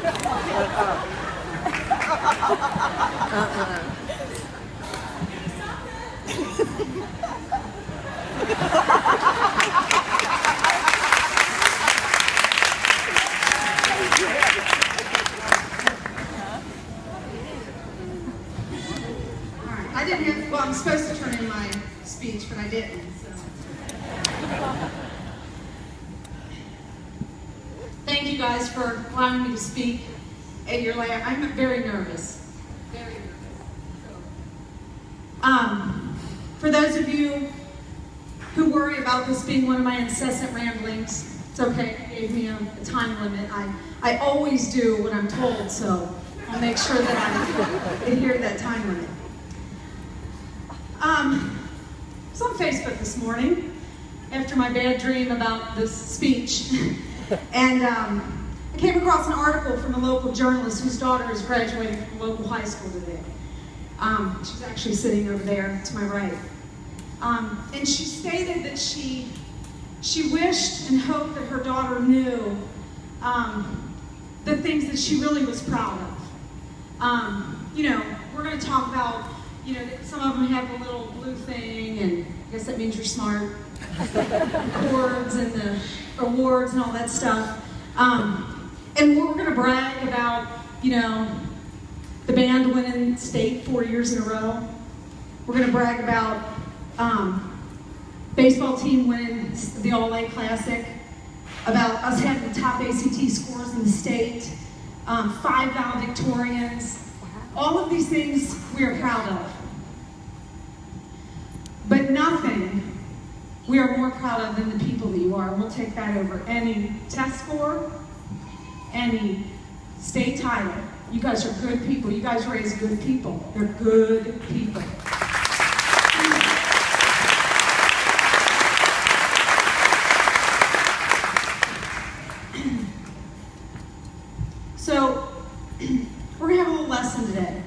I didn't have, well, I'm supposed to turn in my speech, but I didn't, so. Thank you guys for allowing me to speak at your lab. I'm very nervous. Very nervous. For those of you who worry about this being one of my incessant ramblings, it's okay. They gave me a time limit. I always do what I'm told, so I'll make sure that I adhere to that time limit. I was on Facebook this morning after my bad dream about this speech, and I came across an article from a local journalist whose daughter is graduating from a local high school today. She's actually sitting over there to my right. And she stated that she wished and hoped that her daughter knew the things that she really was proud of. You know, we're going to talk about, you know, some of them have the little blue thing, and I guess that means you're smart. Awards and the awards and all that stuff. And we're going to brag about, you know, the band winning state 4 years in a row. We're going to brag about baseball team winning the All-A Classic, about us having the top ACT scores in the state, 5 valedictorians. All of these things we are proud of. But nothing we are more proud of than the people that you are. We'll take that over any test score, any state title. You guys are good people. You guys raise good people. They're good people. So, we're going to have a little lesson today.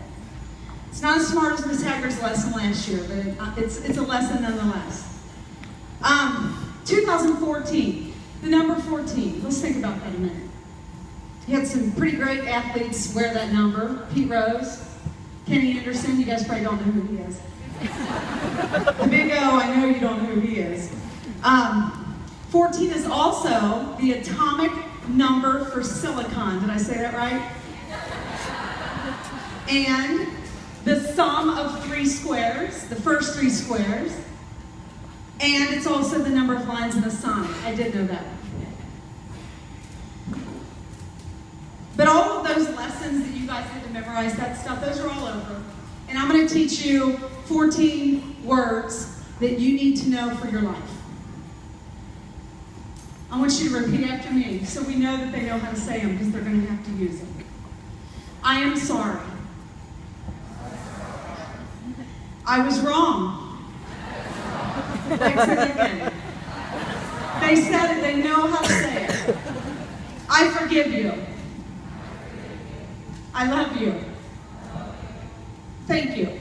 It's not as smart as Miss Haggard's lesson last year, but it's a lesson nonetheless. 2014, the number 14. Let's think about that a minute. You had some pretty great athletes wear that number. Pete Rose, Kenny Anderson, you guys probably don't know who he is. The Big O, I know you don't know who he is. 14 is also the atomic number for silicon. Did I say that right? And the sum of 3 squares, the first 3 squares. And it's also the number of lines in a sonnet. I did know that. But all of those lessons that you guys had to memorize, that stuff, those are all over. And I'm going to teach you 14 words that you need to know for your life. I want you to repeat after me so we know that they know how to say them because they're going to have to use them. I am sorry. I was wrong. They said it again. They said it, they know how to say it. I forgive you. I love you. Thank you.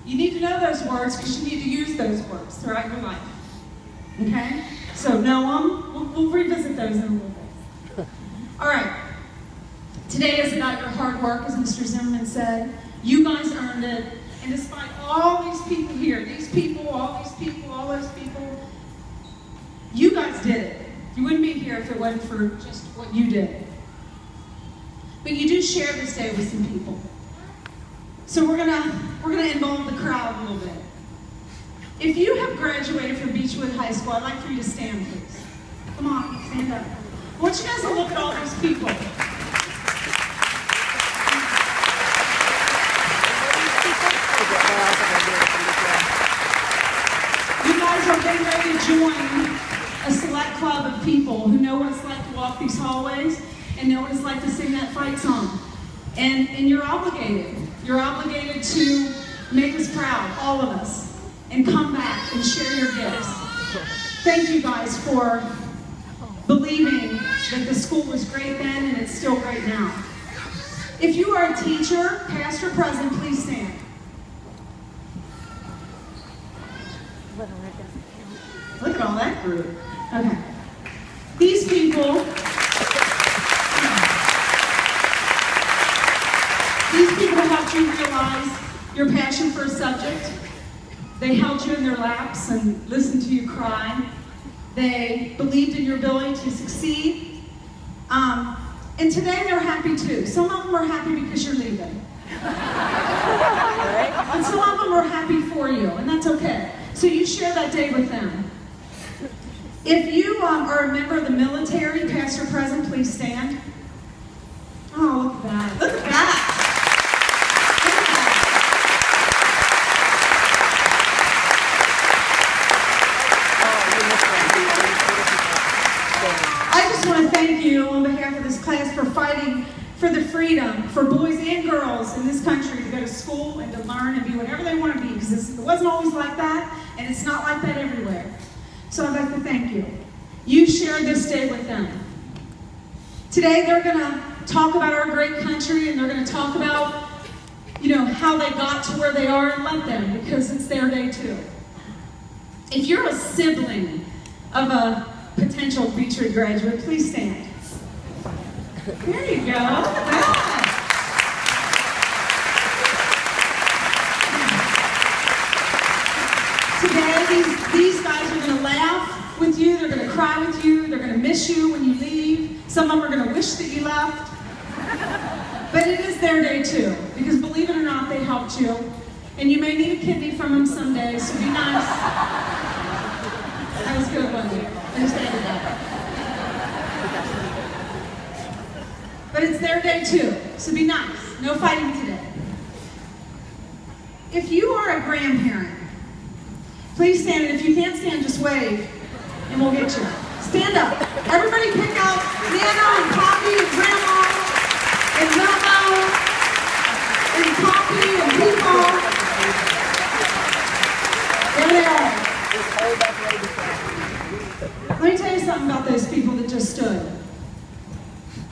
You need to know those words because you need to use those words throughout your life. Okay? So know them. We'll revisit those in a little bit. All right. Today is about your hard work, as Mr. Zimmerman said. You guys earned it. And despite all these people here, these people, all these people, all those people, you guys did it. You wouldn't be here if it wasn't for just what you did. But you do share this day with some people. So we're gonna involve the crowd a little bit. If you have graduated from Beechwood High School, I'd like for you to stand, please. Come on, stand up. I want you guys to look at all these people. You guys are getting ready to join a select club of people who know what it's like to walk these hallways and know what it's like to sing that fight song. And you're obligated. You're obligated to make us proud, all of us, and come back and share your gifts. Thank you guys for believing that the school was great then and it's still great now. If you are a teacher, past or present, please stand. Look at all that group. Okay. These people prize your passion for a subject. They held you in their laps and listened to you cry. They believed in your ability to succeed. And today they're happy too. Some of them are happy because you're leaving. And some of them are happy for you, and that's okay. So you share that day with them. If you are a member of the military, past or present, please stand. Oh, look at that. Look at that. I just want to thank you on behalf of this class for fighting for the freedom for boys and girls in this country to go to school and to learn and be whatever they want to be, because it wasn't always like that, and it's not like that everywhere. So I'd like to thank you. You shared this day with them. Today they're going to talk about our great country, and they're going to talk about, how they got to where they are, and let them, because it's their day too. If you're a sibling of a potential Beechwood graduate, please stand. There you go. Look at that. Today, these guys are going to laugh with you. They're going to cry with you. They're going to miss you when you leave. Some of them are going to wish that you left. But it is their day too, because believe it or not, they helped you. And you may need a kidney from them someday, so be nice. That was good, wasn't it? I just added that. But it's their day too, so be nice. No fighting today. If you are a grandparent, please stand, and if you can't stand, just wave, and we'll get you. Stand up. Everybody pick out Nana and Poppy and Grandma and Mama and Poppy and Peepaw. There they are. Let me tell you something about those people that just stood.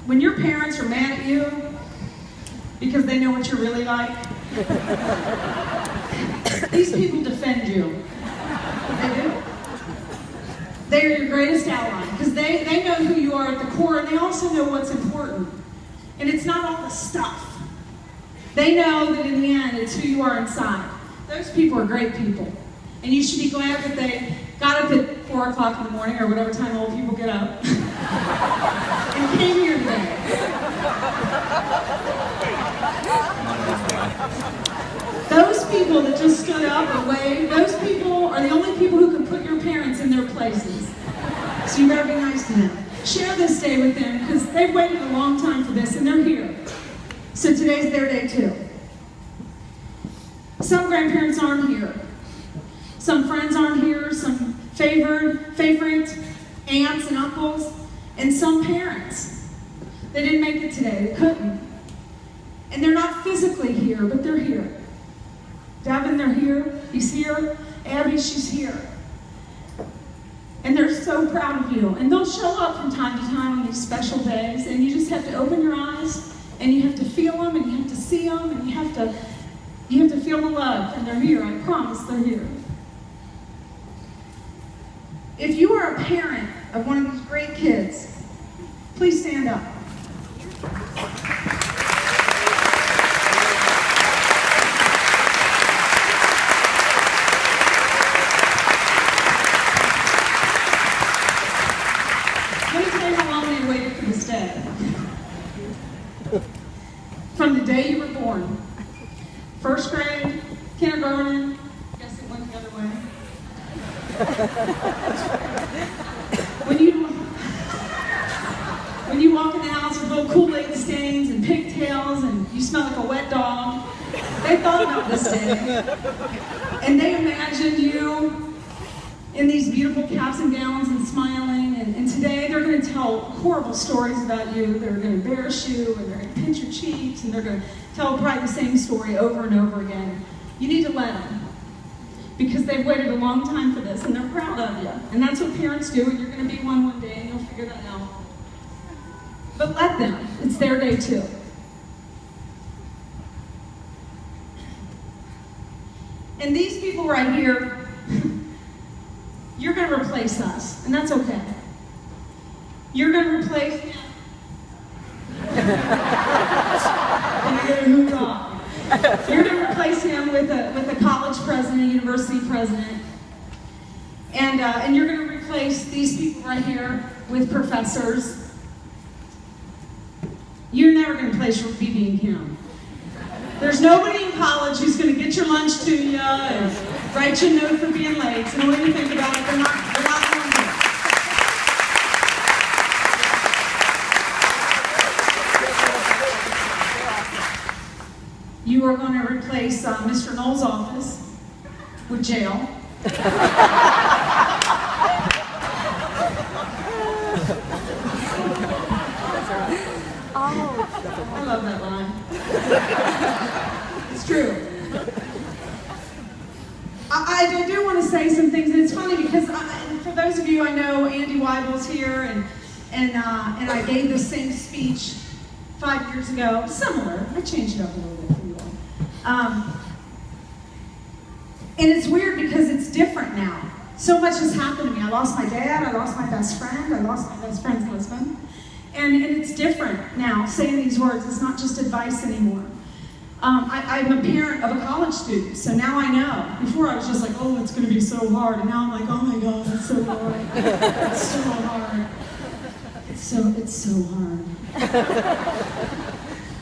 When your parents are mad at you because they know what you're really like, these people defend you. They do. They are your greatest ally, because they know who you are at the core, and they also know what's important. And it's not all the stuff. They know that in the end, it's who you are inside. Those people are great people. And you should be glad that they got up at 4 o'clock in the morning, or whatever time old people get up, and came here today. Those people that just stood up and waved, those people are the only people who can put your parents in their places. So you better be nice to them. Share this day with them, because they've waited a long time for this, and they're here. So today's their day too. Some grandparents aren't here. Some friends aren't here. Some favorite aunts and uncles, and some parents. They didn't make it today. They couldn't. And they're not physically here, but they're here. Devin, they're here. He's here. Abby, she's here. And they're so proud of you. And they'll show up from time to time on these special days, and you just have to open your eyes, and you have to feel them, and you have to see them, and you have to feel the love, and they're here. I promise they're here. If you are a parent of one of these great kids, please stand up. Let me tell you how long they waited for this day. From the day you were born. First grade, kindergarten, I guess it went the other way. When you walk in the house with little Kool-Aid stains and pigtails and you smell like a wet dog, they thought about this day. And they imagined you in these beautiful caps and gowns and smiling. And today they're going to tell horrible stories about you. They're going to embarrass you, and they're going to pinch your cheeks, and they're going to tell probably the same story over and over again. You need to let them, because they've waited a long time for this, and they're proud of you. And that's what parents do, and you're going to be one day, and you'll figure that out. But let them. It's their day too. And these people right here, you're going to replace us, and that's okay. You're going to replace him. And you're going to move on. You're going to replace him with a college president, a university president. And you're going to replace these people right here with professors. You're never going to replace your BB and Kim. There's nobody in college who's going to get your lunch to you and write you a note for being late. So don't even think about it. They're not going to. You are going to replace Mr. Knoll's office with jail. I love that line. It's true. I do want to say some things, and it's funny because for those of you, I know Andy Weibel's here, and I gave the same speech 5 years ago, similar. I changed it up a little bit for you all. And it's weird because it's different now. So much has happened to me. I lost my dad, I lost my best friend, I lost my best friend's husband. And it's different now, saying these words. It's not just advice anymore. I'm a parent of a college student, so now I know. Before I was just like, oh, it's going to be so hard. And now I'm like, oh my God, it's so hard. It's so hard. It's so hard.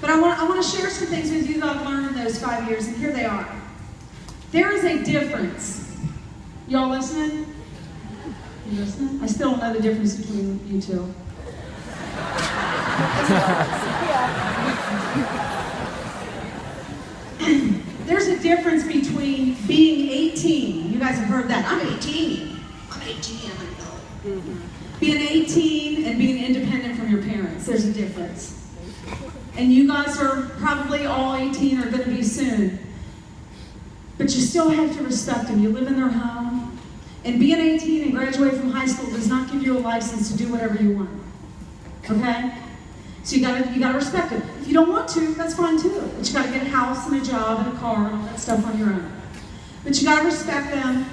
But I want to share some things with you that I've learned in those 5 years, and here they are. There is a difference. Y'all listening? You listening? I still don't know the difference between you two. There's a difference between being 18. You guys have heard that. I'm 18. I'm 18. Being 18 and being independent from your parents. There's a difference. And you guys are probably all 18 or going to be soon. But you still have to respect them. You live in their home. And being 18 and graduate from high school does not give you a license to do whatever you want. Okay? So you gotta respect it. If you don't want to, that's fine too. But you gotta get a house and a job and a car and all that stuff on your own. But you gotta respect them.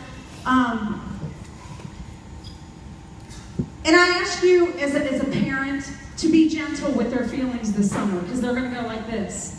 And I ask you as a parent to be gentle with their feelings this summer, because they're gonna go like this.